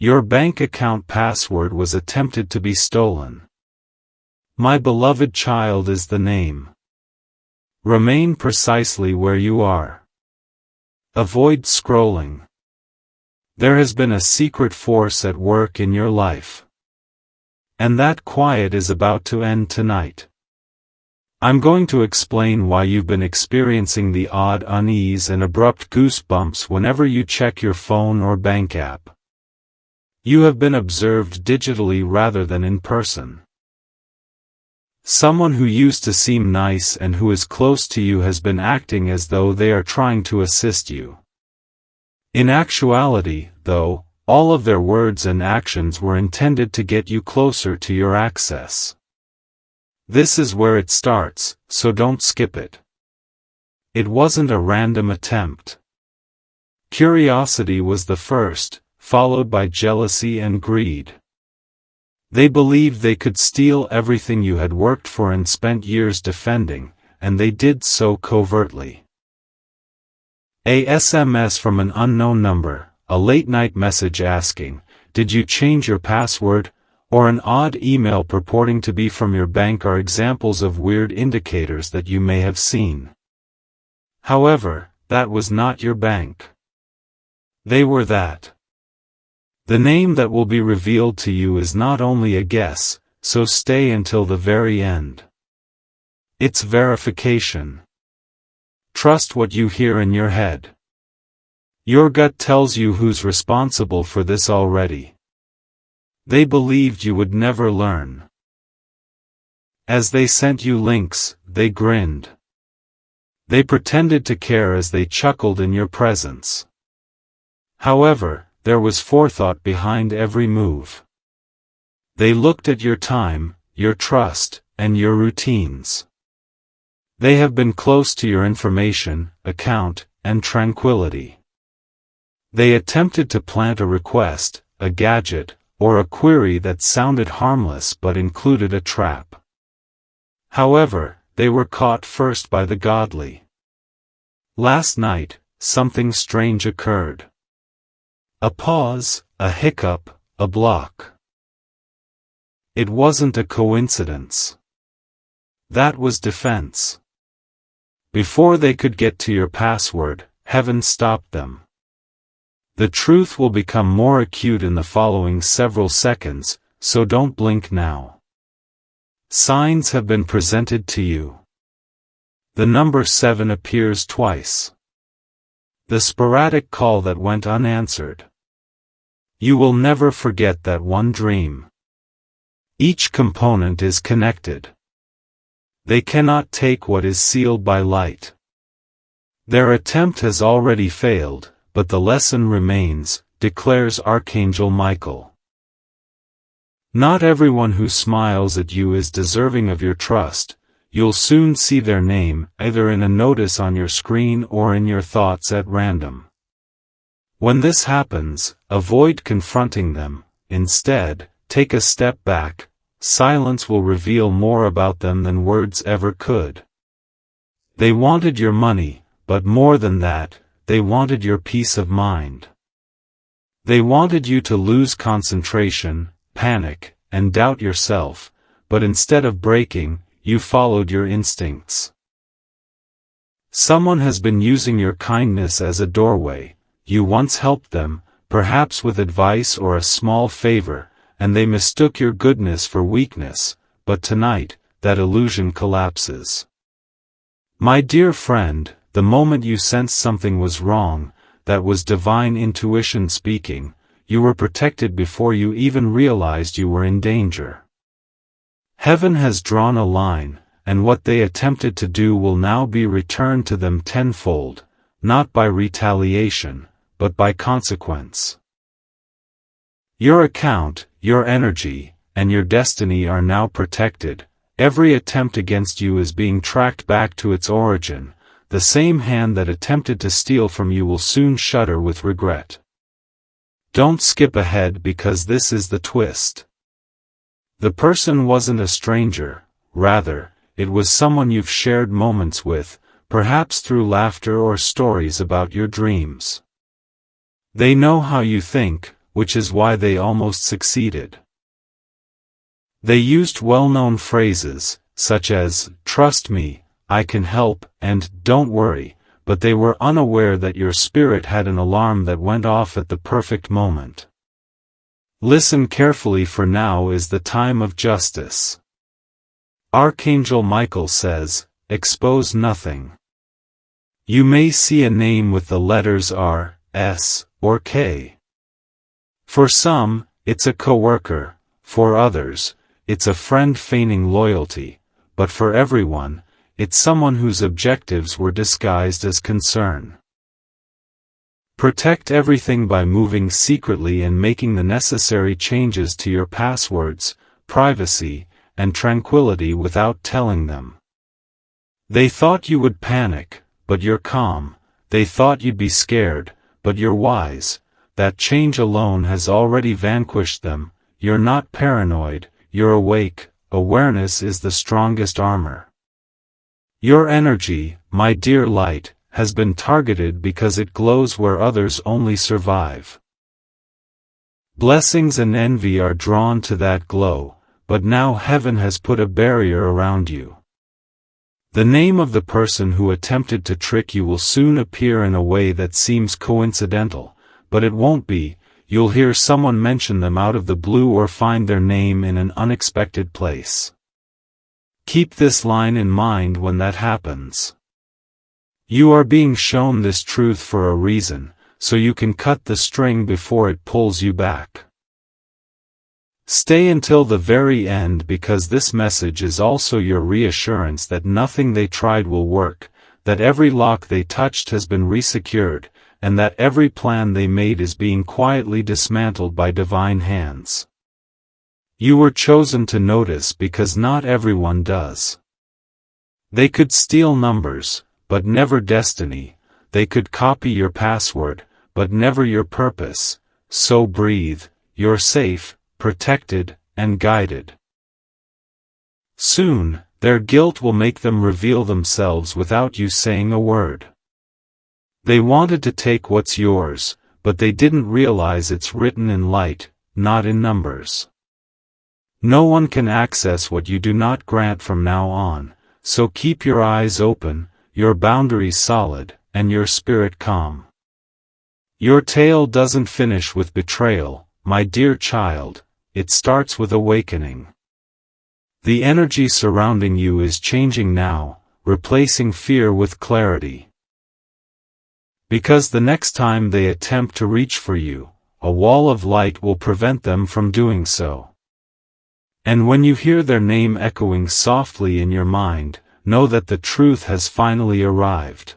Your bank account password was attempted to be stolen. My beloved child is the name. Remain precisely where you are. Avoid scrolling. There has been a secret force at work in your life. And that quiet is about to end tonight. I'm going to explain why you've been experiencing the odd unease and abrupt goosebumps whenever you check your phone or bank app. You have been observed digitally rather than in person. Someone who used to seem nice and who is close to you has been acting as though they are trying to assist you. In actuality, though, all of their words and actions were intended to get you closer to your access. This is where it starts, so don't skip it. It wasn't a random attempt. Curiosity was the first, followed by jealousy and greed. They believed they could steal everything you had worked for and spent years defending, and they did so covertly. A SMS from an unknown number, a late-night message asking, "Did you change your password?" or an odd email purporting to be from your bank are examples of weird indicators that you may have seen. However, that was not your bank. They were that. The name that will be revealed to you is not only a guess, so stay until the very end. It's verification. Trust what you hear in your head. Your gut tells you who's responsible for this already. They believed you would never learn. As they sent you links, they grinned. They pretended to care as they chuckled in your presence. However, there was forethought behind every move. They looked at your time, your trust, and your routines. They have been close to your information, account, and tranquility. They attempted to plant a request, a gadget, or a query that sounded harmless but included a trap. However, they were caught first by the godly. Last night, something strange occurred. A pause, a hiccup, a block. It wasn't a coincidence. That was defense. Before they could get to your password, heaven stopped them. The truth will become more acute in the following several seconds, so don't blink now. Signs have been presented to you. The number 7 appears twice. The sporadic call that went unanswered. You will never forget that one dream. Each component is connected. They cannot take what is sealed by light. Their attempt has already failed, but the lesson remains, declares Archangel Michael. Not everyone who smiles at you is deserving of your trust. You'll soon see their name, either in a notice on your screen or in your thoughts at random. When this happens, avoid confronting them. Instead, take a step back. Silence will reveal more about them than words ever could. They wanted your money, but more than that, they wanted your peace of mind. They wanted you to lose concentration, panic, and doubt yourself, but instead of breaking, you followed your instincts. Someone has been using your kindness as a doorway. You once helped them, perhaps with advice or a small favor, and they mistook your goodness for weakness, but tonight, that illusion collapses. My dear friend, the moment you sensed something was wrong, that was divine intuition speaking, you were protected before you even realized you were in danger. Heaven has drawn a line, and what they attempted to do will now be returned to them tenfold, not by retaliation, but by consequence. Your account, your energy, and your destiny are now protected. Every attempt against you is being tracked back to its origin. The same hand that attempted to steal from you will soon shudder with regret. Don't skip ahead because this is the twist. The person wasn't a stranger, rather, it was someone you've shared moments with, perhaps through laughter or stories about your dreams. They know how you think, which is why they almost succeeded. They used well-known phrases, such as, "Trust me, I can help," and "Don't worry," but they were unaware that your spirit had an alarm that went off at the perfect moment. Listen carefully, for now is the time of justice. Archangel Michael says, expose nothing. You may see a name with the letters R, S, or K. For some, it's a coworker; for others, it's a friend feigning loyalty; but for everyone, it's someone whose objectives were disguised as concern. Protect everything by moving secretly and making the necessary changes to your passwords, privacy, and tranquility without telling them. They thought you would panic, but you're calm. They thought you'd be scared, but you're wise. That change alone has already vanquished them. You're not paranoid, you're awake. Awareness is the strongest armor. Your energy, my dear light, has been targeted because it glows where others only survive. Blessings and envy are drawn to that glow, but now heaven has put a barrier around you. The name of the person who attempted to trick you will soon appear in a way that seems coincidental, but it won't be. You'll hear someone mention them out of the blue or find their name in an unexpected place. Keep this line in mind when that happens. You are being shown this truth for a reason, so you can cut the string before it pulls you back. Stay until the very end, because this message is also your reassurance that nothing they tried will work, that every lock they touched has been resecured, and that every plan they made is being quietly dismantled by divine hands. You were chosen to notice because not everyone does. They could steal numbers, but never destiny. They could copy your password, but never your purpose. So breathe, you're safe, protected, and guided. Soon, their guilt will make them reveal themselves without you saying a word. They wanted to take what's yours, but they didn't realize it's written in light, not in numbers. No one can access what you do not grant from now on, so keep your eyes open, your boundaries solid, and your spirit calm. Your tale doesn't finish with betrayal, my dear child, it starts with awakening. The energy surrounding you is changing now, replacing fear with clarity. Because the next time they attempt to reach for you, a wall of light will prevent them from doing so. And when you hear their name echoing softly in your mind, know that the truth has finally arrived.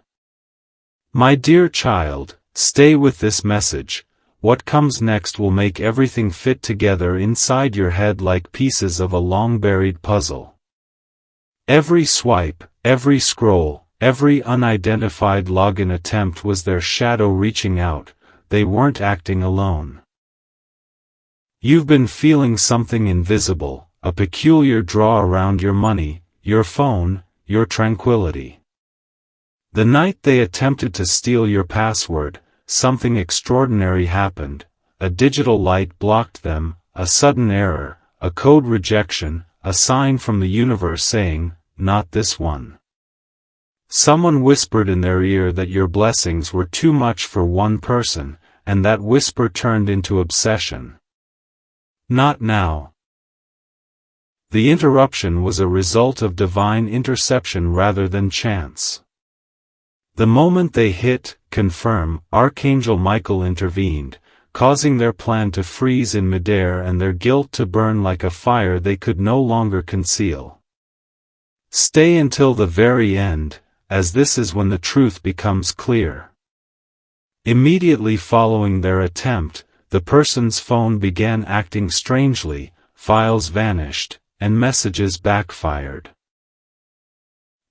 My dear child, stay with this message. What comes next will make everything fit together inside your head like pieces of a long-buried puzzle. Every swipe, every scroll, every unidentified login attempt was their shadow reaching out. They weren't acting alone. You've been feeling something invisible, a peculiar draw around your money, your phone, your tranquility. The night they attempted to steal your password, something extraordinary happened. A digital light blocked them, a sudden error, a code rejection, a sign from the universe saying, "Not this one." Someone whispered in their ear that your blessings were too much for one person, and that whisper turned into obsession. Not now. The interruption was a result of divine interception rather than chance. The moment they hit confirm, Archangel Michael intervened, causing their plan to freeze in midair and their guilt to burn like a fire they could no longer conceal. Stay until the very end, as this is when the truth becomes clear. Immediately following their attempt, the person's phone began acting strangely, files vanished, and messages backfired.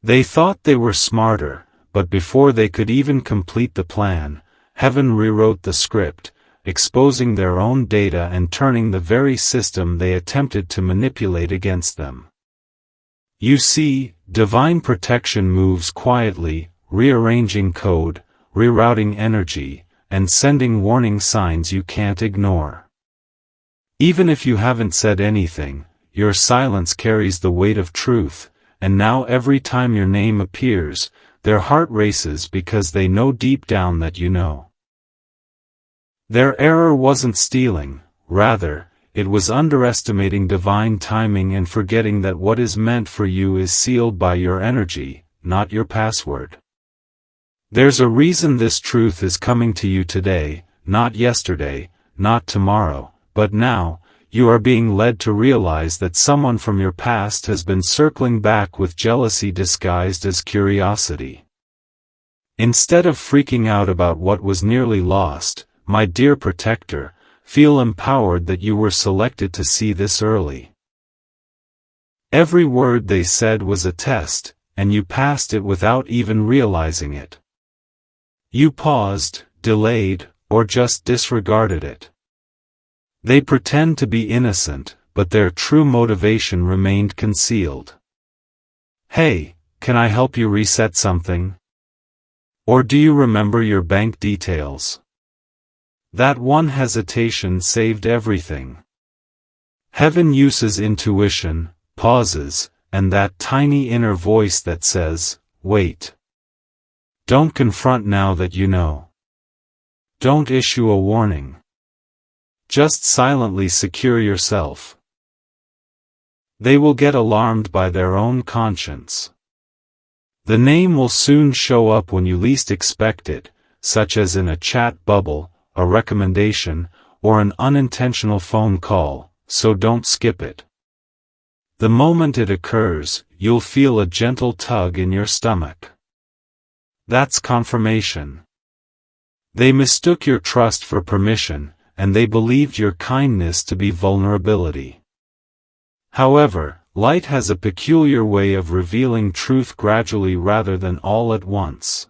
They thought they were smarter, but before they could even complete the plan, heaven rewrote the script, exposing their own data and turning the very system they attempted to manipulate against them. You see, divine protection moves quietly, rearranging code, rerouting energy, and sending warning signs you can't ignore. Even if you haven't said anything, your silence carries the weight of truth, and now every time your name appears, their heart races because they know deep down that you know. Their error wasn't stealing, rather, it was underestimating divine timing and forgetting that what is meant for you is sealed by your energy, not your password. There's a reason this truth is coming to you today, not yesterday, not tomorrow, but now. You are being led to realize that someone from your past has been circling back with jealousy disguised as curiosity. Instead of freaking out about what was nearly lost, my dear protector, feel empowered that you were selected to see this early. Every word they said was a test, and you passed it without even realizing it. You paused, delayed, or just disregarded it. They pretend to be innocent, but their true motivation remained concealed. Hey, can I help you reset something? Or do you remember your bank details? That one hesitation saved everything. Heaven uses intuition, pauses, and that tiny inner voice that says, wait. Don't confront now that you know. Don't issue a warning. Just silently secure yourself. They will get alarmed by their own conscience. The name will soon show up when you least expect it, such as in a chat bubble, a recommendation, or an unintentional phone call, so don't skip it. The moment it occurs, you'll feel a gentle tug in your stomach. That's confirmation. They mistook your trust for permission, and they believed your kindness to be vulnerability. However, light has a peculiar way of revealing truth gradually rather than all at once.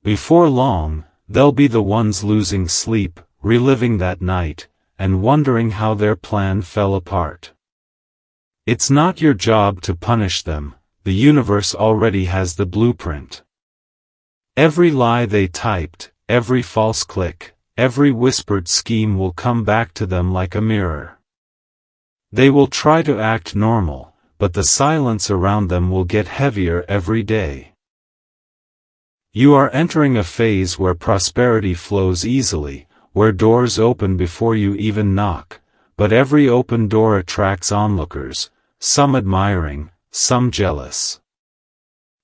Before long, they'll be the ones losing sleep, reliving that night, and wondering how their plan fell apart. It's not your job to punish them, the universe already has the blueprint. Every lie they typed, every false click, every whispered scheme will come back to them like a mirror. They will try to act normal, but the silence around them will get heavier every day. You are entering a phase where prosperity flows easily, where doors open before you even knock, but every open door attracts onlookers, some admiring, some jealous.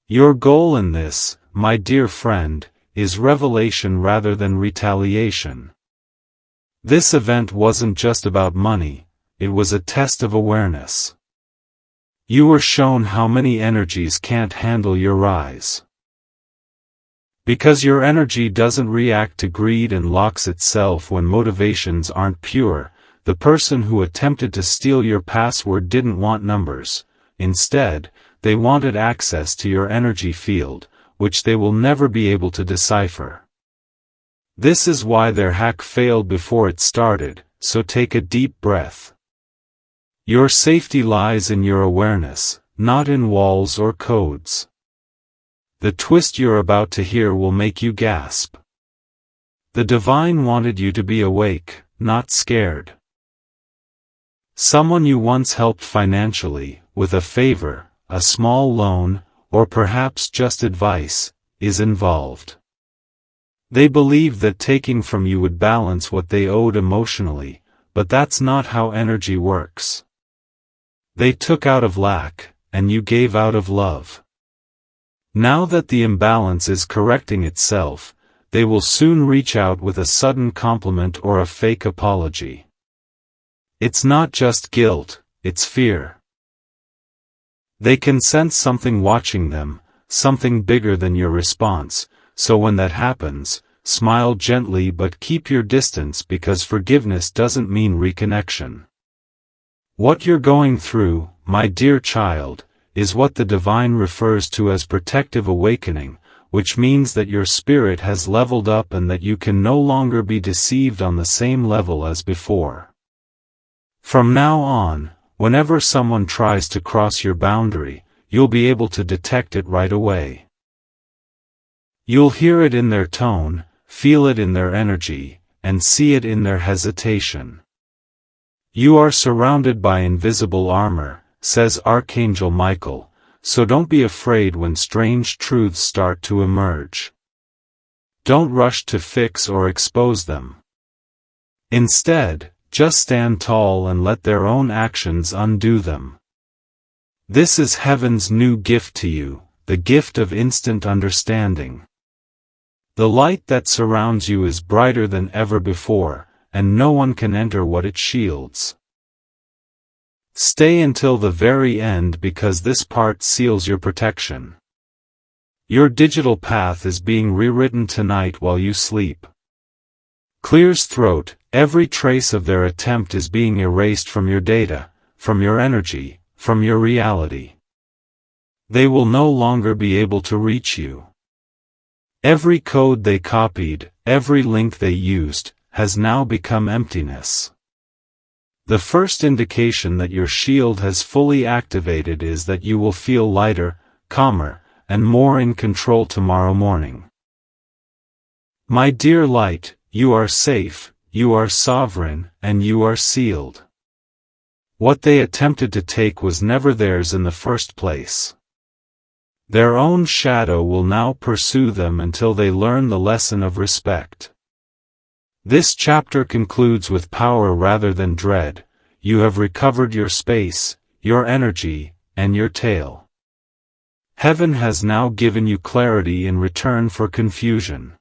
Your goal in this, my dear friend, is revelation rather than retaliation. This event wasn't just about money, it was a test of awareness. You were shown how many energies can't handle your rise. Because your energy doesn't react to greed and locks itself when motivations aren't pure, the person who attempted to steal your password didn't want numbers. Instead, they wanted access to your energy field, which they will never be able to decipher. This is why their hack failed before it started, so take a deep breath. Your safety lies in your awareness, not in walls or codes. The twist you're about to hear will make you gasp. The divine wanted you to be awake, not scared. Someone you once helped financially, with a favor, a small loan, or perhaps just advice, is involved. They believed that taking from you would balance what they owed emotionally, but that's not how energy works. They took out of lack, and you gave out of love. Now that the imbalance is correcting itself, they will soon reach out with a sudden compliment or a fake apology. It's not just guilt, it's fear. They can sense something watching them, something bigger than your response, so when that happens, smile gently but keep your distance because forgiveness doesn't mean reconnection. What you're going through, my dear child, is what the divine refers to as protective awakening, which means that your spirit has leveled up and that you can no longer be deceived on the same level as before. From now on, whenever someone tries to cross your boundary, you'll be able to detect it right away. You'll hear it in their tone, feel it in their energy, and see it in their hesitation. You are surrounded by invisible armor, says Archangel Michael, so don't be afraid when strange truths start to emerge. Don't rush to fix or expose them. Instead, just stand tall and let their own actions undo them. This is heaven's new gift to you, the gift of instant understanding. The light that surrounds you is brighter than ever before, and no one can enter what it shields. Stay until the very end because this part seals your protection. Your digital path is being rewritten tonight while you sleep. Clear's throat, every trace of their attempt is being erased from your data, from your energy, from your reality. They will no longer be able to reach you. Every code they copied, every link they used, has now become emptiness. The first indication that your shield has fully activated is that you will feel lighter, calmer, and more in control tomorrow morning. My dear light, you are safe, you are sovereign, and you are sealed. What they attempted to take was never theirs in the first place. Their own shadow will now pursue them until they learn the lesson of respect. This chapter concludes with power rather than dread. You have recovered your space, your energy, and your tail. Heaven has now given you clarity in return for confusion.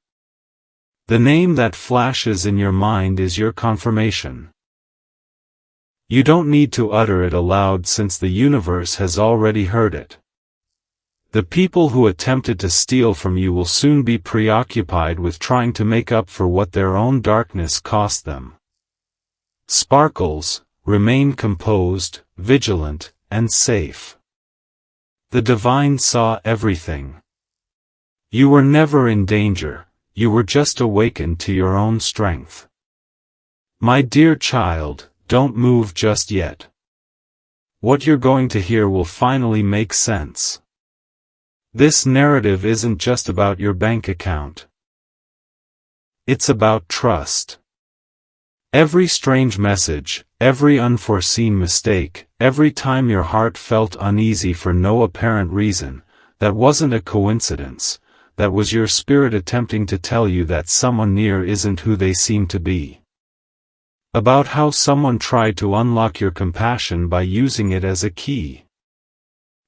The name that flashes in your mind is your confirmation. You don't need to utter it aloud since the universe has already heard it. The people who attempted to steal from you will soon be preoccupied with trying to make up for what their own darkness cost them. Sparkles, remain composed, vigilant, and safe. The divine saw everything. You were never in danger, you were just awakened to your own strength. My dear child, don't move just yet. What you're going to hear will finally make sense. This narrative isn't just about your bank account. It's about trust. Every strange message, every unforeseen mistake, every time your heart felt uneasy for no apparent reason, that wasn't a coincidence, that was your spirit attempting to tell you that someone near isn't who they seem to be. About how someone tried to unlock your compassion by using it as a key.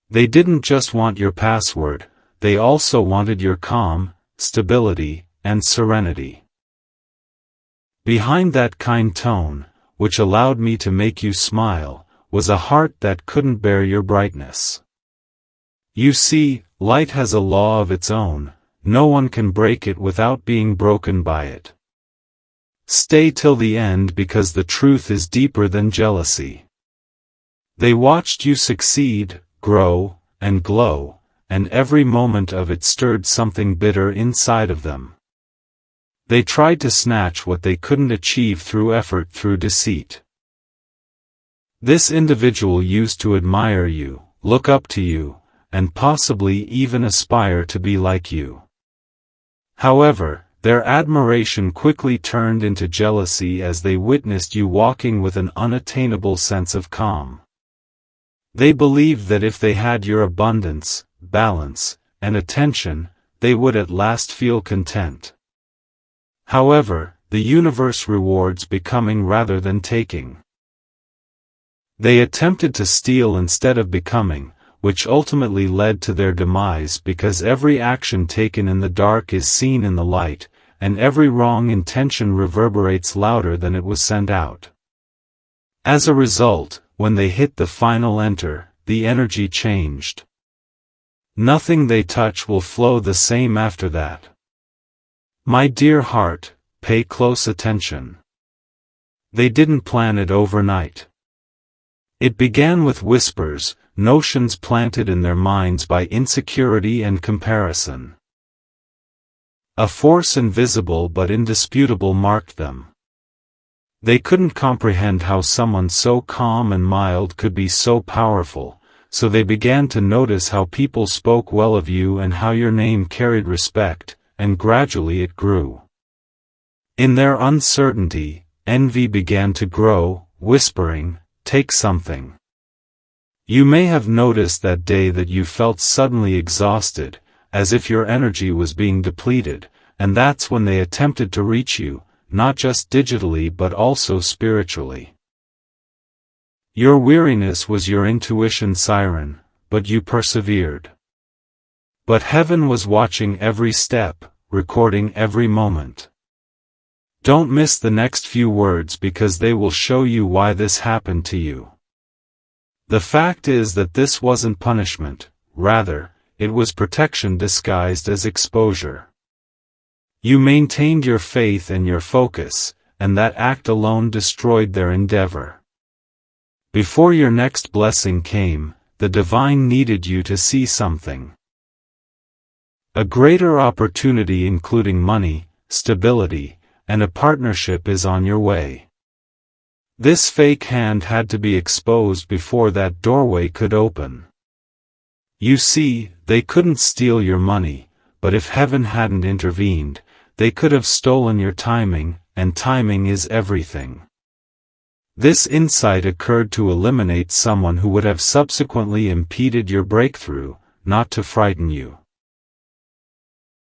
They didn't just want your password, they also wanted your calm, stability, and serenity. Behind that kind tone, which allowed me to make you smile, was a heart that couldn't bear your brightness. You see, light has a law of its own, no one can break it without being broken by it. Stay till the end because the truth is deeper than jealousy. They watched you succeed, grow, and glow, and every moment of it stirred something bitter inside of them. They tried to snatch what they couldn't achieve through effort, through deceit. This individual used to admire you, look up to you, and possibly even aspire to be like you. However, their admiration quickly turned into jealousy as they witnessed you walking with an unattainable sense of calm. They believed that if they had your abundance, balance, and attention, they would at last feel content. However, the universe rewards becoming rather than taking. They attempted to steal instead of becoming, which ultimately led to their demise because every action taken in the dark is seen in the light, and every wrong intention reverberates louder than it was sent out. As a result, when they hit the final enter, the energy changed. Nothing they touch will flow the same after that. My dear heart, pay close attention. They didn't plan it overnight. It began with whispers, notions planted in their minds by insecurity and comparison. A force invisible but indisputable marked them. They couldn't comprehend how someone so calm and mild could be so powerful, so they began to notice how people spoke well of you and how your name carried respect, and gradually it grew. In their uncertainty, envy began to grow, whispering, "Take something." You may have noticed that day that you felt suddenly exhausted, as if your energy was being depleted, and that's when they attempted to reach you, not just digitally but also spiritually. Your weariness was your intuition siren, but you persevered. But heaven was watching every step, recording every moment. Don't miss the next few words because they will show you why this happened to you. The fact is that this wasn't punishment, rather, it was protection disguised as exposure. You maintained your faith and your focus, and that act alone destroyed their endeavor. Before your next blessing came, the divine needed you to see something. A greater opportunity including money, stability, and a partnership is on your way. This fake hand had to be exposed before that doorway could open. You see, they couldn't steal your money, but if heaven hadn't intervened, they could have stolen your timing, and timing is everything. This insight occurred to eliminate someone who would have subsequently impeded your breakthrough, not to frighten you.